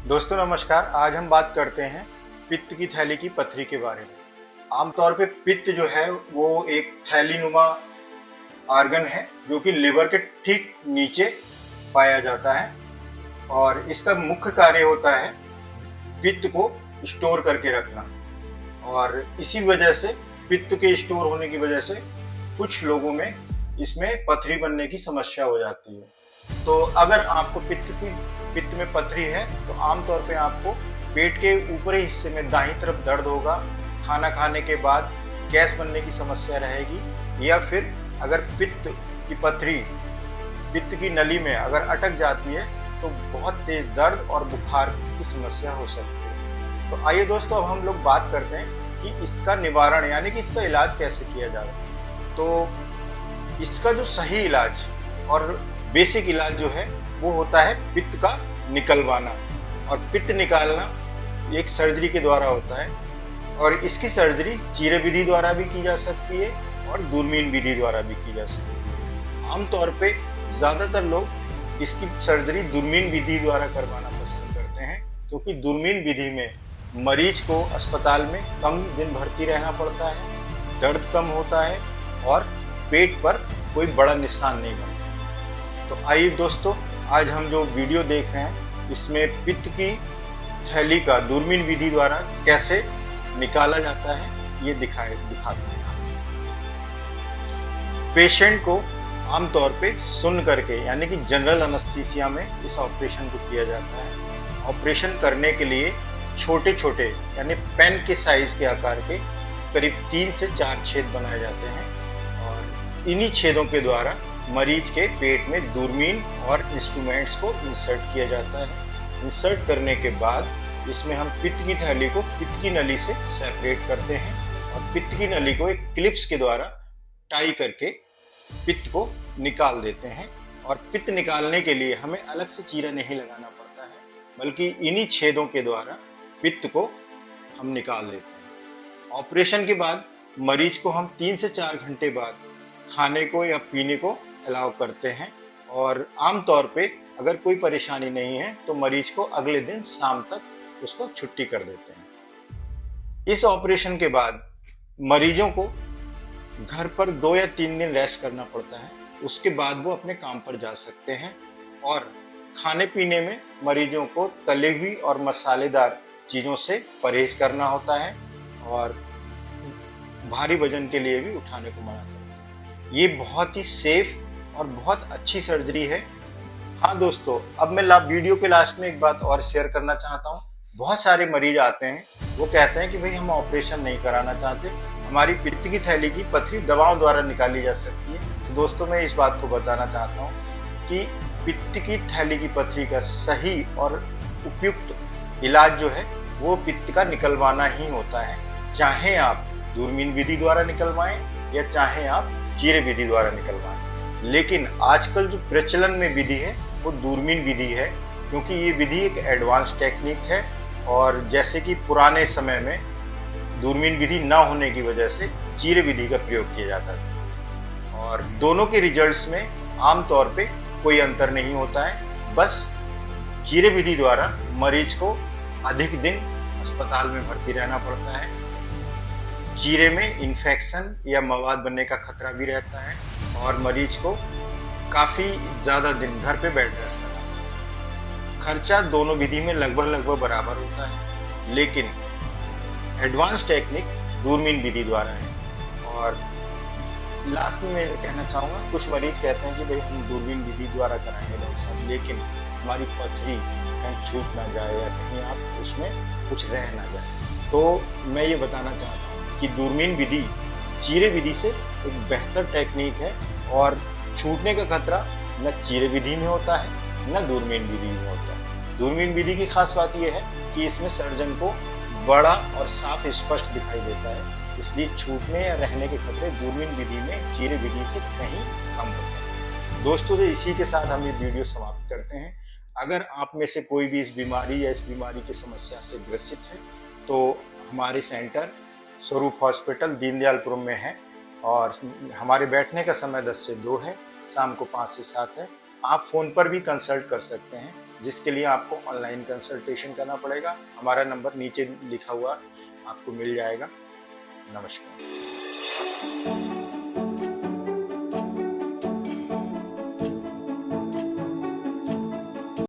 दोस्तों नमस्कार। आज हम बात करते हैं पित्त की थैली की पथरी के बारे में। आमतौर पे पित्त जो है वो एक थैली नुमा आर्गन है जो कि लिवर के ठीक नीचे पाया जाता है और इसका मुख्य कार्य होता है पित्त को स्टोर करके रखना। और इसी वजह से पित्त के स्टोर होने की वजह से कुछ लोगों में इसमें पथरी बनने की समस्या हो जाती है। तो अगर आपको पित्त में पथरी है तो आमतौर पे आपको पेट के ऊपरी हिस्से में दाहिनी तरफ दर्द होगा, खाना खाने के बाद गैस बनने की समस्या रहेगी, या फिर अगर पित्त की पथरी पित्त की नली में अगर अटक जाती है तो बहुत तेज दर्द और बुखार की समस्या हो सकती है। तो आइए दोस्तों, अब हम लोग बात करते हैं कि इसका निवारण यानी कि इसका इलाज कैसे किया जाए। तो इसका जो सही इलाज और बेसिक इलाज जो है वो होता है पित्त का निकलवाना। और पित्त निकालना एक सर्जरी के द्वारा होता है और इसकी सर्जरी चीरे विधि द्वारा भी की जा सकती है और दूरबीन विधि द्वारा भी की जा सकती है। आमतौर पे ज़्यादातर लोग इसकी सर्जरी दूरबीन विधि द्वारा करवाना पसंद करते हैं, क्योंकि दूरबीन विधि में मरीज को अस्पताल में कम दिन भर्ती रहना पड़ता है, दर्द कम होता है और पेट पर कोई बड़ा निशान नहीं बनता। तो आइए दोस्तों, आज हम जो वीडियो देख रहे हैं इसमें पित्त की थैली का दूरबीन विधि द्वारा कैसे निकाला जाता है ये दिखाते हैं। पेशेंट को आमतौर पे सुन करके यानी कि जनरल एनेस्थीसिया में इस ऑपरेशन को किया जाता है। ऑपरेशन करने के लिए छोटे छोटे यानी पेन के साइज के आकार के करीब 3 से 4 छेद बनाए जाते हैं और इन्हीं छेदों के द्वारा मरीज के पेट में दूरबीन और इंस्ट्रूमेंट्स को इंसर्ट किया जाता है। इंसर्ट करने के बाद इसमें हम पित्त की थैली को पित्त की नली से सेपरेट करते हैं और पित्त की नली को एक क्लिप्स के द्वारा टाई करके पित्त को निकाल देते हैं। और पित्त निकालने के लिए हमें अलग से चीरा नहीं लगाना पड़ता है, बल्कि इन्हीं छेदों के द्वारा पित्त को हम निकाल लेते हैं। ऑपरेशन के बाद मरीज को हम 3 से 4 घंटे बाद खाने को या पीने को अलाउ करते हैं और आमतौर पे अगर कोई परेशानी नहीं है तो मरीज को अगले दिन शाम तक उसको छुट्टी कर देते हैं। इस ऑपरेशन के बाद मरीजों को घर पर 2 या 3 दिन रेस्ट करना पड़ता है, उसके बाद वो अपने काम पर जा सकते हैं। और खाने पीने में मरीजों को तली हुई और मसालेदार चीज़ों से परहेज करना होता है और भारी वजन के लिए भी उठाने को मना करते हैं। ये बहुत ही सेफ और बहुत अच्छी सर्जरी है। हाँ दोस्तों, अब मैं वीडियो के लास्ट में एक बात और शेयर करना चाहता हूँ। बहुत सारे मरीज आते हैं, वो कहते हैं कि भाई हम ऑपरेशन नहीं कराना चाहते, हमारी पित्त की थैली की पथरी दवाओं द्वारा निकाली जा सकती है। तो दोस्तों, मैं इस बात को बताना चाहता हूँ कि पित्त की थैली की पथरी का सही और उपयुक्त इलाज जो है वो पित्त का निकलवाना ही होता है। चाहे आप दूरबीन विधि द्वारा निकलवाएं या चाहे आप चीरे विधि द्वारा निकलवाएं, लेकिन आजकल जो प्रचलन में विधि है वो दूरबीन विधि है, क्योंकि ये विधि एक एडवांस टेक्निक है। और जैसे कि पुराने समय में दूरबीन विधि ना होने की वजह से चीरे विधि का प्रयोग किया जाता था और दोनों के रिजल्ट्स में आमतौर पे कोई अंतर नहीं होता है। बस चीरे विधि द्वारा मरीज को अधिक दिन अस्पताल में भर्ती रहना पड़ता है, चीरे में इन्फेक्शन या मवाद बनने का खतरा भी रहता है और मरीज को काफ़ी ज़्यादा दिन घर पे बेड रेस्ट करना है। खर्चा दोनों विधि में लगभग बराबर होता है, लेकिन एडवांस टेक्निक दूरबीन विधि द्वारा है। और लास्ट में मैं कहना चाहूँगा, कुछ मरीज कहते हैं कि भाई हम दूरबीन विधि द्वारा कराएंगे डॉक्टर साहब, लेकिन हमारी पथरी कहीं छूट ना जाए या कहीं आप उसमें कुछ रह ना जाए। तो मैं ये बताना चाहता हूँ कि दूरबीन विधि चीरे विधि से एक बेहतर टेक्निक है और छूटने का खतरा न चीरे विधि में होता है न दूरबीन विधि में होता है। दूरबीन विधि की खास बात यह है कि इसमें सर्जन को बड़ा और साफ स्पष्ट दिखाई देता है, इसलिए छूटने या रहने के खतरे दूरबीन विधि में चीरे विधि से कहीं कम होते हैं। दोस्तों, तो इसी के साथ हम ये वीडियो समाप्त करते हैं। अगर आप में से कोई भी इस बीमारी या इस बीमारी की समस्या से ग्रसित है तो हमारे सेंटर स्वरूप हॉस्पिटल दीनदयालपुरम में है और हमारे बैठने का समय 10 से 2 है, शाम को 5 से 7 है। आप फ़ोन पर भी कंसल्ट कर सकते हैं, जिसके लिए आपको ऑनलाइन कंसल्टेशन करना पड़ेगा। हमारा नंबर नीचे लिखा हुआ आपको मिल जाएगा। नमस्कार।